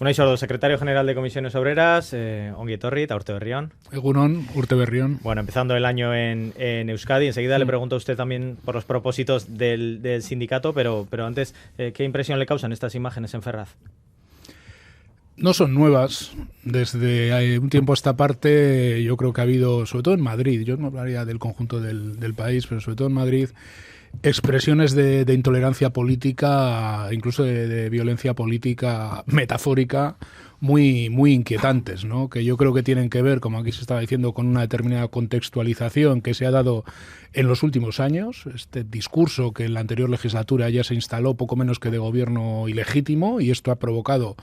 Unai Sordo, secretario general de Comisiones Obreras, ongi etorri eta urte berrión. Egunon, urte berrión. Bueno, empezando el año en Euskadi, enseguida le pregunto a usted también por los propósitos del sindicato, pero antes, ¿qué impresión le causan estas imágenes en Ferraz? No son nuevas. Desde un tiempo a esta parte yo creo que ha habido, sobre todo en Madrid, yo no hablaría del conjunto del país, pero sobre todo en Madrid, expresiones de intolerancia política, incluso de violencia política metafórica, muy inquietantes, ¿no? Que yo creo que tienen que ver, como aquí se estaba diciendo, con una determinada contextualización que se ha dado en los últimos años, este discurso que en la anterior legislatura ya se instaló poco menos que de gobierno ilegítimo, y esto ha provocado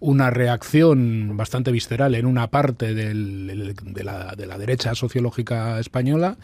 una reacción bastante visceral en una parte de la derecha sociológica española,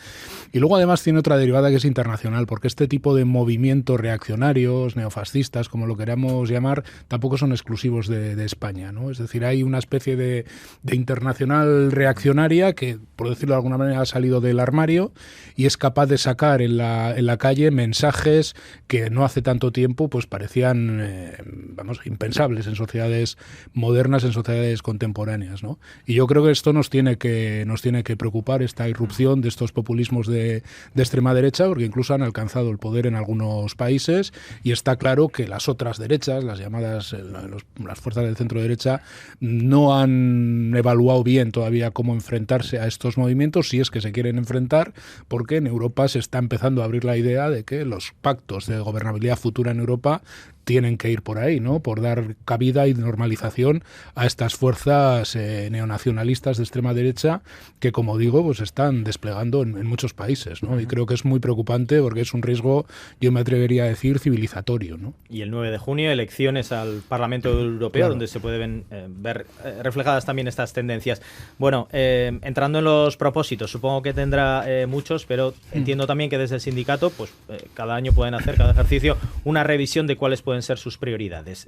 y luego además tiene otra derivada que es internacional, porque este tipo de movimientos reaccionarios, neofascistas, como lo queramos llamar, tampoco son exclusivos de España, ¿no? Es decir, hay una especie de internacional reaccionaria que, por decirlo de alguna manera, ha salido del armario y es capaz de sacar en la calle mensajes que no hace tanto tiempo pues parecían impensables en sociedades modernas, en sociedades contemporáneas, ¿no? Y yo creo que esto nos tiene que preocupar, esta irrupción de estos populismos de extrema derecha, porque incluso han alcanzado el poder en algunos países, y está claro que las otras derechas, las llamadas las fuerzas del centro derecha, no han evaluado bien todavía cómo enfrentarse a estos movimientos, si es que se quieren enfrentar, porque en Europa se está empezando a abrir la idea de que los pactos de gobernabilidad futura en Europa tienen que ir por ahí, ¿no? Por dar cabida y normalización a estas fuerzas neonacionalistas de extrema derecha que, como digo, pues están desplegando en muchos países, ¿no? Y creo que es muy preocupante porque es un riesgo, yo me atrevería a decir, civilizatorio, ¿no? Y el 9 de junio, elecciones al Parlamento Europeo, claro, donde se pueden ver reflejadas también estas tendencias. Bueno, entrando en los propósitos, supongo que tendrá muchos, pero entiendo también que desde el sindicato, pues cada año pueden hacer, cada ejercicio, una revisión de cuáles pueden ser sus prioridades.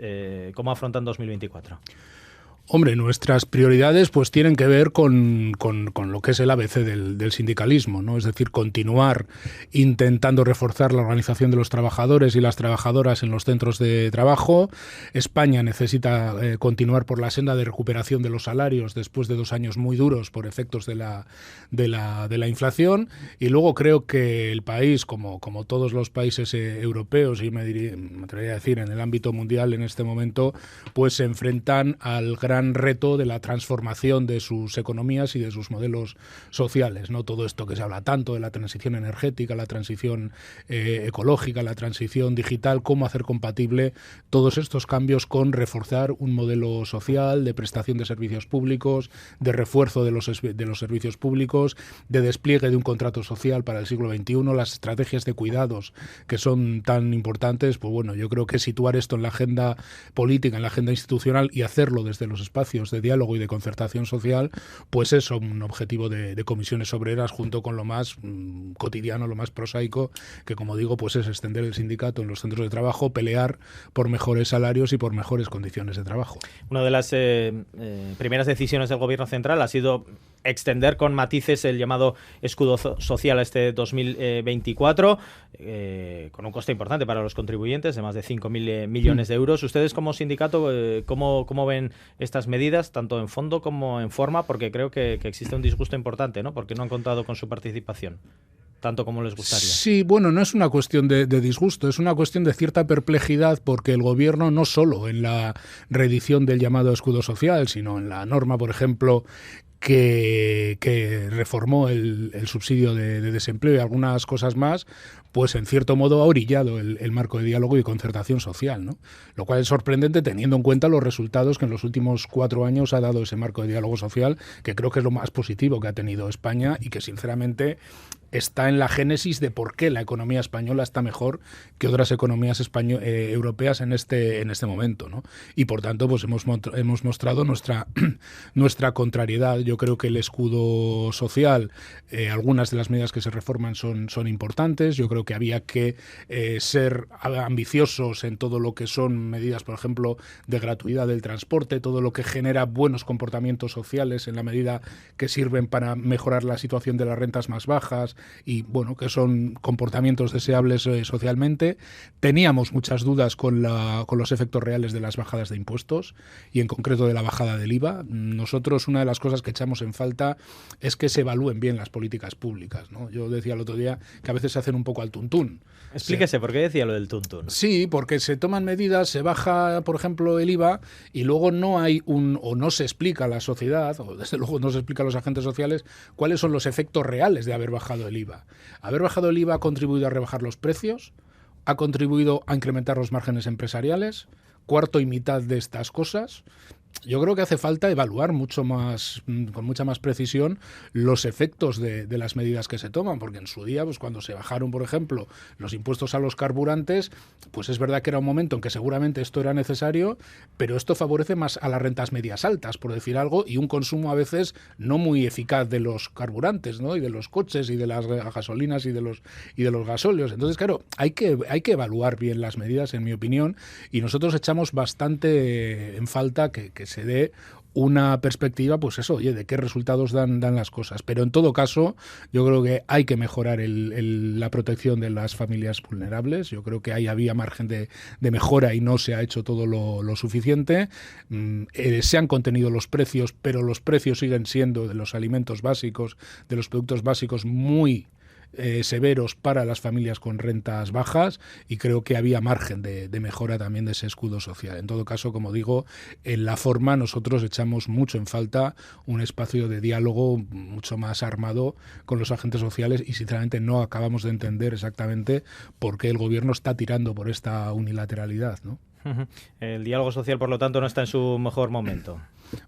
¿Cómo afrontan 2024? Hombre, nuestras prioridades pues tienen que ver con lo que es el ABC del sindicalismo, ¿no? Es decir, continuar intentando reforzar la organización de los trabajadores y las trabajadoras en los centros de trabajo. España necesita continuar por la senda de recuperación de los salarios después de 2 años muy duros por efectos de la inflación, y luego creo que el país, como todos los países europeos, y me atrevería a decir en el ámbito mundial en este momento, pues se enfrentan al gran reto de la transformación de sus economías y de sus modelos sociales, ¿no? Todo esto que se habla tanto de la transición energética, la transición ecológica, la transición digital, cómo hacer compatible todos estos cambios con reforzar un modelo social de prestación de servicios públicos, de refuerzo de los servicios públicos, de despliegue de un contrato social para el siglo XXI, las estrategias de cuidados que son tan importantes. Pues bueno, yo creo que situar esto en la agenda política, en la agenda institucional, y hacerlo desde los espacios de diálogo y de concertación social, pues es un objetivo de Comisiones Obreras, junto con lo más cotidiano, lo más prosaico, que, como digo, pues es extender el sindicato en los centros de trabajo, pelear por mejores salarios y por mejores condiciones de trabajo. Una de las primeras decisiones del Gobierno central ha sido extender con matices el llamado escudo social a este 2024, con un coste importante para los contribuyentes de más de 5.000 millones de euros. Ustedes, como sindicato, ¿cómo ven estas medidas, tanto en fondo como en forma? Porque creo que existe un disgusto importante, ¿no? Porque no han contado con su participación tanto como les gustaría. Sí, bueno, no es una cuestión de disgusto, es una cuestión de cierta perplejidad, porque el Gobierno, no solo en la reedición del llamado escudo social, sino en la norma, por ejemplo, que reformó el subsidio de desempleo y algunas cosas más, pues en cierto modo ha orillado el marco de diálogo y concertación social, ¿no? Lo cual es sorprendente teniendo en cuenta los resultados que en los últimos 4 años ha dado ese marco de diálogo social, que creo que es lo más positivo que ha tenido España y que sinceramente está en la génesis de por qué la economía española está mejor que otras economías europeas en este momento, ¿no? Y por tanto pues hemos mostrado nuestra contrariedad. Yo creo que el escudo social, algunas de las medidas que se reforman son importantes. Yo creo que había que ser ambiciosos en todo lo que son medidas, por ejemplo, de gratuidad del transporte, todo lo que genera buenos comportamientos sociales en la medida que sirven para mejorar la situación de las rentas más bajas, y bueno, que son comportamientos deseables socialmente. Teníamos muchas dudas con los efectos reales de las bajadas de impuestos y en concreto de la bajada del IVA. Nosotros una de las cosas que echamos en falta es que se evalúen bien las políticas públicas, ¿no? Yo decía el otro día que a veces se hacen un poco al tuntún. Explíquese, ¿por qué decía lo del tuntún? Sí, porque se toman medidas, se baja, por ejemplo, el IVA y luego no hay o no se explica a la sociedad, o desde luego no se explica a los agentes sociales, cuáles son los efectos reales de haber bajado el IVA. Haber bajado el IVA ha contribuido a rebajar los precios, ha contribuido a incrementar los márgenes empresariales, cuarto y mitad de estas cosas. Yo creo que hace falta evaluar mucho más, con mucha más precisión, los efectos de las medidas que se toman, porque en su día, pues cuando se bajaron, por ejemplo, los impuestos a los carburantes, pues es verdad que era un momento en que seguramente esto era necesario, pero esto favorece más a las rentas medias altas, por decir algo, y un consumo a veces no muy eficaz de los carburantes, ¿no? Y de los coches y de las gasolinas y de los gasóleos. Entonces, claro, hay que evaluar bien las medidas, en mi opinión, y nosotros echamos bastante en falta que se dé una perspectiva, pues eso, oye, de qué resultados dan las cosas. Pero en todo caso, yo creo que hay que mejorar la protección de las familias vulnerables. Yo creo que ahí había margen de mejora y no se ha hecho todo lo suficiente. Se han contenido los precios, pero los precios siguen siendo de los alimentos básicos, de los productos básicos muy severos para las familias con rentas bajas, y creo que había margen de mejora también de ese escudo social. En todo caso, como digo, en la forma nosotros echamos mucho en falta un espacio de diálogo mucho más armado con los agentes sociales y sinceramente no acabamos de entender exactamente por qué el gobierno está tirando por esta unilateralidad, ¿no? El diálogo social, por lo tanto, no está en su mejor momento.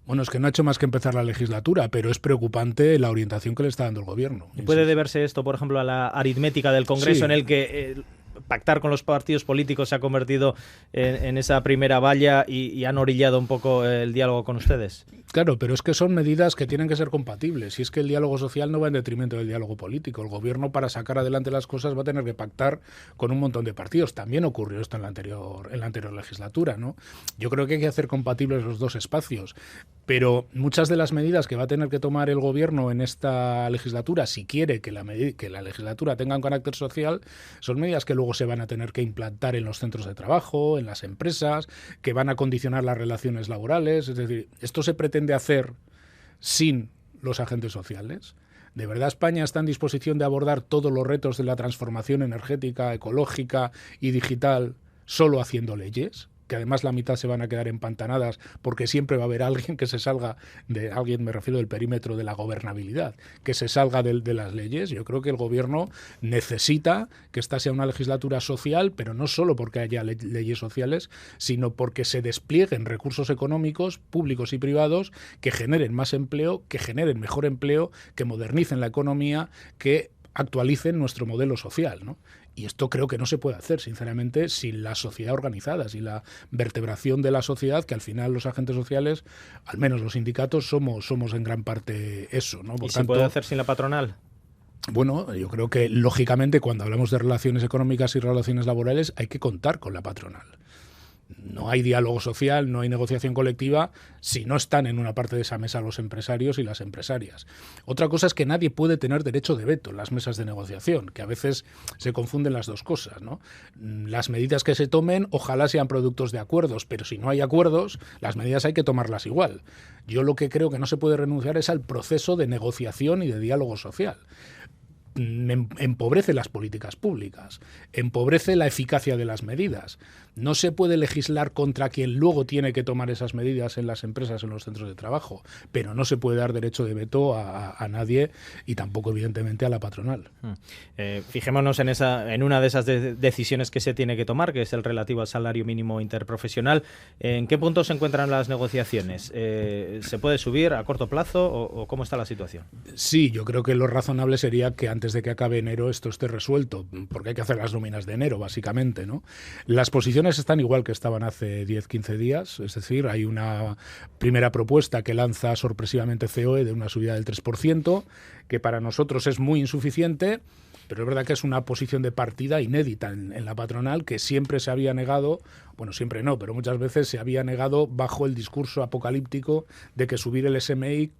Bueno, es que no ha hecho más que empezar la legislatura, pero es preocupante la orientación que le está dando el gobierno. ¿Puede deberse esto, por ejemplo, a la aritmética del Congreso, sí, en el que pactar con los partidos políticos se ha convertido en esa primera valla y han orillado un poco el diálogo con ustedes? Claro, pero es que son medidas que tienen que ser compatibles. Y es que el diálogo social no va en detrimento del diálogo político. El gobierno, para sacar adelante las cosas, va a tener que pactar con un montón de partidos. También ocurrió esto en la anterior legislatura, ¿no? Yo creo que hay que hacer compatibles los dos espacios. Pero muchas de las medidas que va a tener que tomar el gobierno en esta legislatura, si quiere que la legislatura tenga un carácter social, son medidas que luego se van a tener que implantar en los centros de trabajo, en las empresas, que van a condicionar las relaciones laborales. Es decir, esto se pretende hacer sin los agentes sociales. ¿De verdad España está en disposición de abordar todos los retos de la transformación energética, ecológica y digital solo haciendo leyes? Que además la mitad se van a quedar empantanadas porque siempre va a haber alguien que se salga me refiero del perímetro de la gobernabilidad, que se salga de las leyes. Yo creo que el gobierno necesita que esta sea una legislatura social, pero no solo porque haya leyes sociales, sino porque se desplieguen recursos económicos públicos y privados que generen más empleo, que generen mejor empleo, que modernicen la economía, que actualicen nuestro modelo social, ¿no? Y esto creo que no se puede hacer, sinceramente, sin la sociedad organizada, sin la vertebración de la sociedad, que al final los agentes sociales, al menos los sindicatos, somos en gran parte eso, ¿no? ¿Y se puede hacer sin la patronal? Bueno, yo creo que, lógicamente, cuando hablamos de relaciones económicas y relaciones laborales, hay que contar con la patronal. No hay diálogo social, no hay negociación colectiva si no están en una parte de esa mesa los empresarios y las empresarias. Otra cosa es que nadie puede tener derecho de veto en las mesas de negociación, que a veces se confunden las dos cosas, ¿no? Las medidas que se tomen ojalá sean productos de acuerdos, pero si no hay acuerdos, las medidas hay que tomarlas igual. Yo lo que creo que no se puede renunciar es al proceso de negociación y de diálogo social. Empobrece las políticas públicas, empobrece la eficacia de las medidas. No se puede legislar contra quien luego tiene que tomar esas medidas en las empresas, en los centros de trabajo, pero no se puede dar derecho de veto a nadie y tampoco, evidentemente, a la patronal. Fijémonos en una de esas decisiones que se tiene que tomar, que es el relativo al salario mínimo interprofesional. ¿En qué punto se encuentran las negociaciones? ¿Se puede subir a corto plazo o cómo está la situación? Sí, yo creo que lo razonable sería que antes de que acabe enero esto esté resuelto, porque hay que hacer las nóminas de enero, básicamente, ¿no? Las posiciones están igual que estaban hace 10-15 días, es decir, hay una primera propuesta que lanza sorpresivamente COE de una subida del 3%, que para nosotros es muy insuficiente, pero es verdad que es una posición de partida inédita en la patronal, que siempre se había negado, bueno, siempre no, pero muchas veces se había negado bajo el discurso apocalíptico de que subir el SMI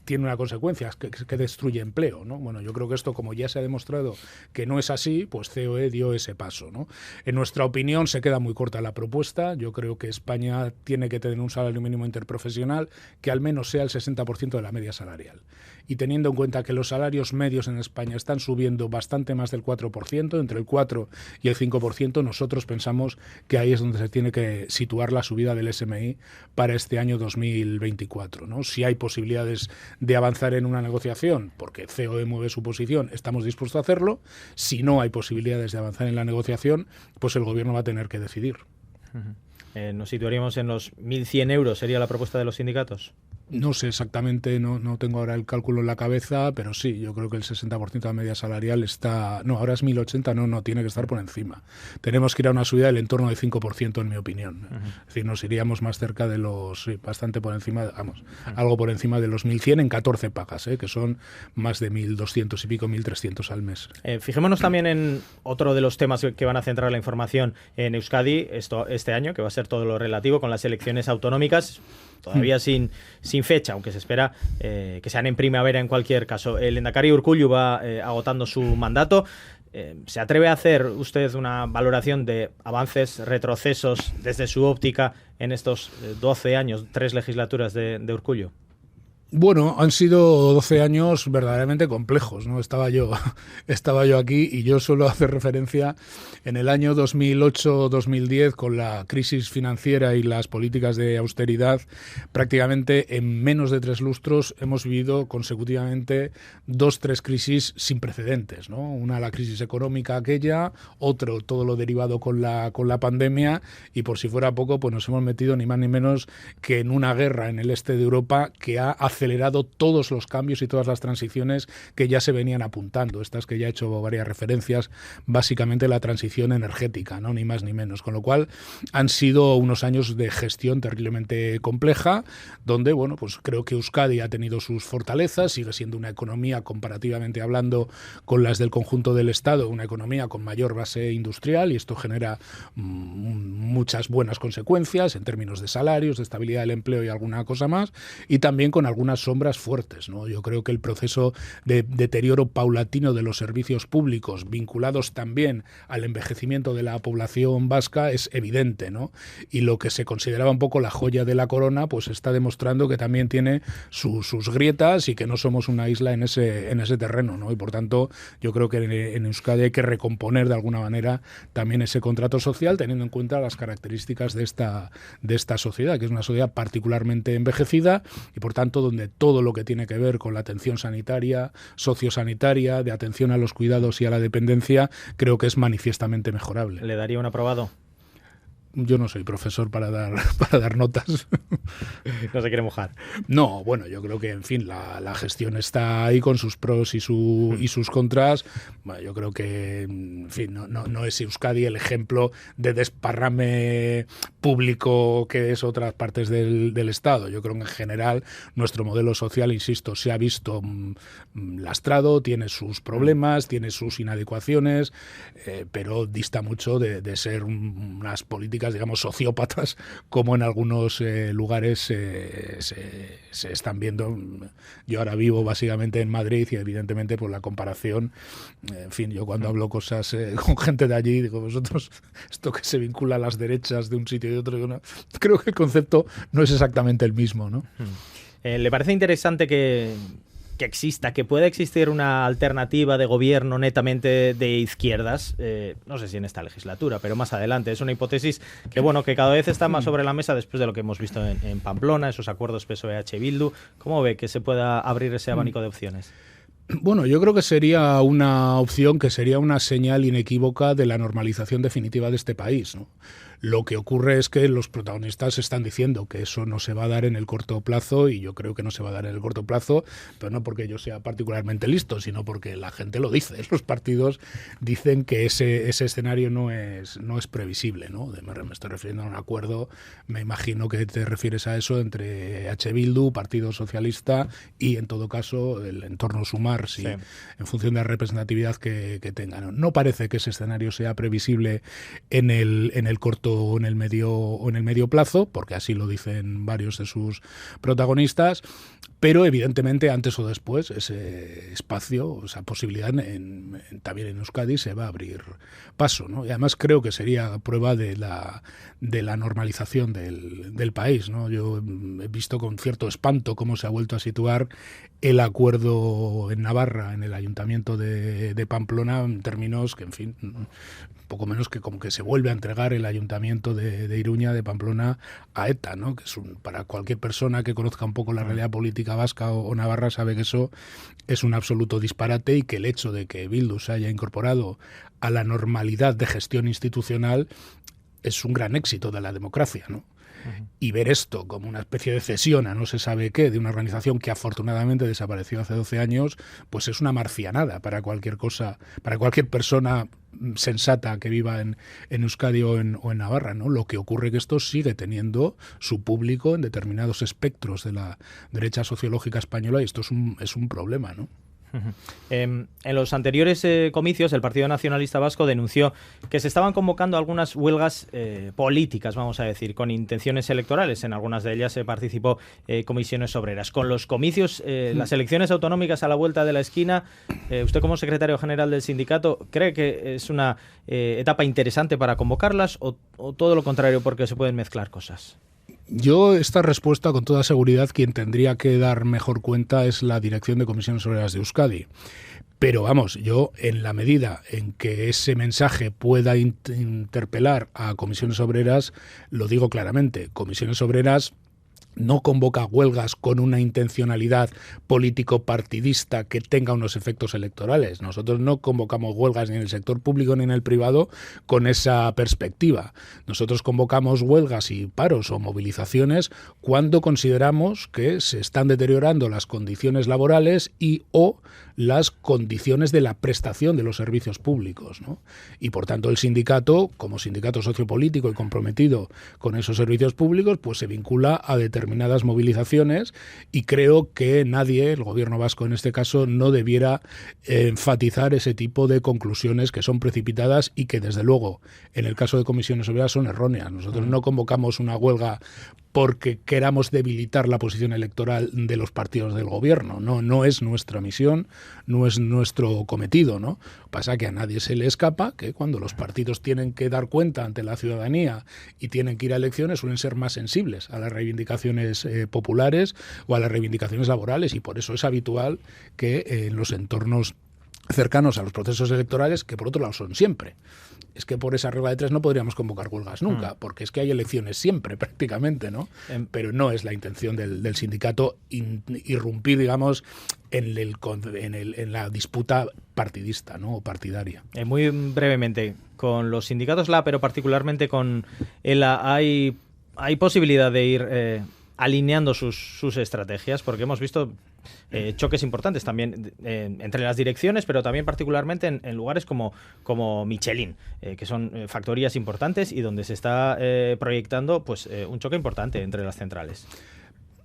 tiene una consecuencia, que destruye empleo, ¿no? Bueno, yo creo que esto, como ya se ha demostrado que no es así, pues COE dio ese paso, ¿no? En nuestra opinión se queda muy corta la propuesta. Yo creo que España tiene que tener un salario mínimo interprofesional que al menos sea el 60% de la media salarial. Y teniendo en cuenta que los salarios medios en España están subiendo bastante más del 4%, entre el 4 y el 5%, nosotros pensamos que ahí es donde se tiene que situar la subida del SMI para este año 2024, ¿no? Si hay posibilidades de avanzar en una negociación, porque COE mueve su posición, estamos dispuestos a hacerlo. Si no hay posibilidades de avanzar en la negociación, pues el Gobierno va a tener que decidir. ¿Nos situaríamos en los 1.100 euros? ¿Sería la propuesta de los sindicatos? No sé exactamente, no tengo ahora el cálculo en la cabeza, pero sí, yo creo que el 60% de la media salarial está... No, ahora es 1.080, no, tiene que estar por encima. Tenemos que ir a una subida del entorno del 5%, en mi opinión. Es decir, nos iríamos más cerca de los... Sí, bastante por encima, vamos, algo por encima de los 1.100 en 14 pagas, que son más de 1.200 y pico, 1.300 al mes. Fijémonos también en otro de los temas que van a centrar la información en Euskadi este año, que va a ser todo lo relativo con las elecciones autonómicas. Todavía sin fecha, aunque se espera que sean en primavera en cualquier caso. El Lehendakari Urkullu va agotando su mandato. ¿Se atreve a hacer usted una valoración de avances, retrocesos desde su óptica en estos 12 años, 3 legislaturas de Urkullu? Bueno, han sido 12 años verdaderamente complejos, ¿no? Estaba yo aquí y yo suelo hacer referencia en el año 2008-2010 con la crisis financiera y las políticas de austeridad. Prácticamente en menos de 3 lustros hemos vivido consecutivamente 2-3 crisis sin precedentes, ¿no? Una, la crisis económica aquella, otro, todo lo derivado con la pandemia, y por si fuera poco, pues nos hemos metido ni más ni menos que en una guerra en el este de Europa que ha acelerado todos los cambios y todas las transiciones que ya se venían apuntando, estas que ya he hecho varias referencias, básicamente la transición energética, ¿no? Ni más ni menos, con lo cual han sido unos años de gestión terriblemente compleja, donde, bueno, pues creo que Euskadi ha tenido sus fortalezas, sigue siendo una economía, comparativamente hablando con las del conjunto del Estado, una economía con mayor base industrial, y esto genera muchas buenas consecuencias en términos de salarios, de estabilidad del empleo y alguna cosa más, y también con algunas sombras fuertes, ¿no? Yo creo que el proceso de deterioro paulatino de los servicios públicos, vinculados también al envejecimiento de la población vasca, es evidente, ¿no? Y lo que se consideraba un poco la joya de la corona, pues está demostrando que también tiene sus grietas y que no somos una isla en ese terreno, ¿no? Y por tanto, yo creo que en Euskadi hay que recomponer de alguna manera también ese contrato social, teniendo en cuenta las características de esta sociedad, que es una sociedad particularmente envejecida y por tanto donde todo lo que tiene que ver con la atención sanitaria, sociosanitaria, de atención a los cuidados y a la dependencia, creo que es manifiestamente mejorable. ¿Le daría un aprobado? Yo no soy profesor para dar notas. No se quiere mojar. No, bueno, yo creo que, en fin, la gestión está ahí con sus pros y sus contras. Bueno, yo creo que, en fin, no es Euskadi el ejemplo de desparrame público que es otras partes del Estado. Yo creo que, en general, nuestro modelo social, insisto, se ha visto lastrado, tiene sus problemas, tiene sus inadecuaciones, pero dista mucho de ser unas políticas, digamos, sociópatas, como en algunos lugares se están viendo. Yo ahora vivo básicamente en Madrid y evidentemente por la comparación, en fin, yo cuando hablo cosas con gente de allí, digo, vosotros, esto que se vincula a las derechas de un sitio y de otro, creo que el concepto no es exactamente el mismo, ¿no? ¿Le parece interesante que exista, que pueda existir una alternativa de gobierno netamente de izquierdas? No sé si en esta legislatura, pero más adelante. Es una hipótesis que, bueno, que cada vez está más sobre la mesa después de lo que hemos visto en Pamplona, esos acuerdos PSOE-H Bildu. ¿Cómo ve que se pueda abrir ese abanico de opciones? Bueno, yo creo que sería una opción, que sería una señal inequívoca de la normalización definitiva de este país, ¿no? Lo que ocurre es que los protagonistas están diciendo que eso no se va a dar en el corto plazo, y yo creo que no se va a dar en el corto plazo, pero no porque yo sea particularmente listo, sino porque la gente lo dice. Los partidos dicen que ese escenario no es previsible, ¿no? Me estoy refiriendo a un acuerdo, me imagino que te refieres a eso, entre H. Bildu, Partido Socialista y, en todo caso, el entorno Sumar, sí, en función de la representatividad que tengan. No parece que ese escenario sea previsible en el corto o en el medio plazo, porque así lo dicen varios de sus protagonistas, pero evidentemente antes o después ese espacio, esa posibilidad también en Euskadi se va a abrir paso, ¿no? Y además creo que sería prueba de la normalización del país, ¿no? Yo he visto con cierto espanto cómo se ha vuelto a situar el acuerdo en Navarra, en el Ayuntamiento de Pamplona, en términos que, en fin, poco menos que como que se vuelve a entregar el Ayuntamiento de Iruña, de Pamplona, a ETA, ¿no? Que es para cualquier persona que conozca un poco la realidad política vasca o navarra sabe que eso es un absoluto disparate, y que el hecho de que Bildu se haya incorporado a la normalidad de gestión institucional es un gran éxito de la democracia, ¿no? Y ver esto como una especie de cesión a no se sabe qué de una organización que afortunadamente desapareció hace 12 años, pues es una marcianada para cualquier persona sensata que viva en Euskadi o en Navarra, ¿no? Lo que ocurre es que esto sigue teniendo su público en determinados espectros de la derecha sociológica española, y esto es un problema, ¿no? En los anteriores comicios, el Partido Nacionalista Vasco denunció que se estaban convocando algunas huelgas políticas, vamos a decir, con intenciones electorales. En algunas de ellas participó Comisiones Obreras. Con los comicios, las elecciones autonómicas a la vuelta de la esquina, usted como secretario general del sindicato, ¿cree que es una etapa interesante para convocarlas o todo lo contrario, porque se pueden mezclar cosas? Yo, esta respuesta, con toda seguridad, quien tendría que dar mejor cuenta es la Dirección de Comisiones Obreras de Euskadi. Pero vamos, yo, en la medida en que ese mensaje pueda interpelar a Comisiones Obreras, lo digo claramente. Comisiones Obreras no convoca huelgas con una intencionalidad político-partidista que tenga unos efectos electorales. Nosotros no convocamos huelgas ni en el sector público ni en el privado con esa perspectiva. Nosotros convocamos huelgas y paros o movilizaciones cuando consideramos que se están deteriorando las condiciones laborales o las condiciones de la prestación de los servicios públicos, ¿no? Y por tanto el sindicato, como sindicato sociopolítico y comprometido con esos servicios públicos, pues se vincula a determinadas movilizaciones, y creo que nadie, el gobierno vasco en este caso, no debiera enfatizar ese tipo de conclusiones que son precipitadas y que, desde luego, en el caso de Comisiones Obreras son erróneas. Nosotros no convocamos una huelga porque queramos debilitar la posición electoral de los partidos del gobierno. No es nuestra misión, no es nuestro cometido, ¿no? Pasa que a nadie se le escapa que cuando los partidos tienen que dar cuenta ante la ciudadanía y tienen que ir a elecciones, suelen ser más sensibles a las reivindicaciones populares o a las reivindicaciones laborales, y por eso es habitual que en los entornos cercanos a los procesos electorales, que por otro lado son siempre. Es que por esa regla de tres no podríamos convocar huelgas nunca, porque es que hay elecciones siempre, prácticamente, ¿no? Pero no es la intención del sindicato irrumpir, digamos, en la disputa partidista, ¿no? O partidaria. Muy brevemente, con los sindicatos pero particularmente con ELA, ¿hay posibilidad de ir alineando sus estrategias? Porque hemos visto choques importantes también entre las direcciones, pero también particularmente en lugares como Michelin, que son factorías importantes y donde se está proyectando pues un choque importante entre las centrales.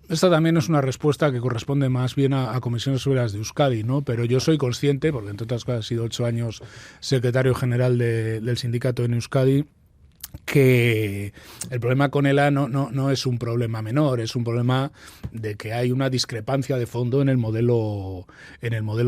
Esta también es una respuesta que corresponde más bien a Comisiones Obreras de Euskadi, ¿no? Pero yo soy consciente, porque entre otras cosas he sido 8 años secretario general del sindicato en Euskadi, que el problema con ELA no es un problema menor, es un problema de que hay una discrepancia de fondo en el modelo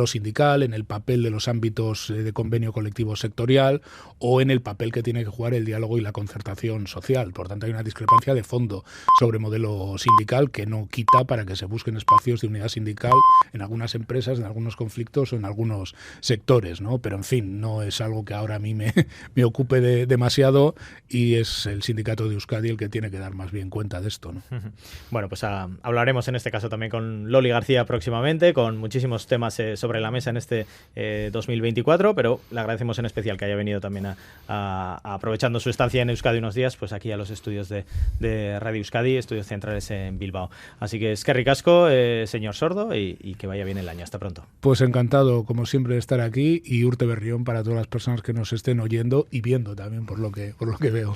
sindical, en el papel de los ámbitos de convenio colectivo sectorial o en el papel que tiene que jugar el diálogo y la concertación social. Por tanto, hay una discrepancia de fondo sobre el modelo sindical que no quita para que se busquen espacios de unidad sindical en algunas empresas, en algunos conflictos o en algunos sectores, ¿no? Pero, en fin, no es algo que ahora a mí me ocupe demasiado. y es el sindicato de Euskadi el que tiene que dar más bien cuenta de esto, ¿no? Bueno, pues hablaremos en este caso también con Loli García próximamente, con muchísimos temas sobre la mesa en este 2024, pero le agradecemos en especial que haya venido también aprovechando su estancia en Euskadi unos días, pues aquí a los estudios de Radio Euskadi, estudios centrales en Bilbao. Así que es que ricasco, señor Sordo, y que vaya bien el año. Hasta pronto. Pues encantado, como siempre, de estar aquí, y Urte Berrión para todas las personas que nos estén oyendo y viendo también, por lo que veo.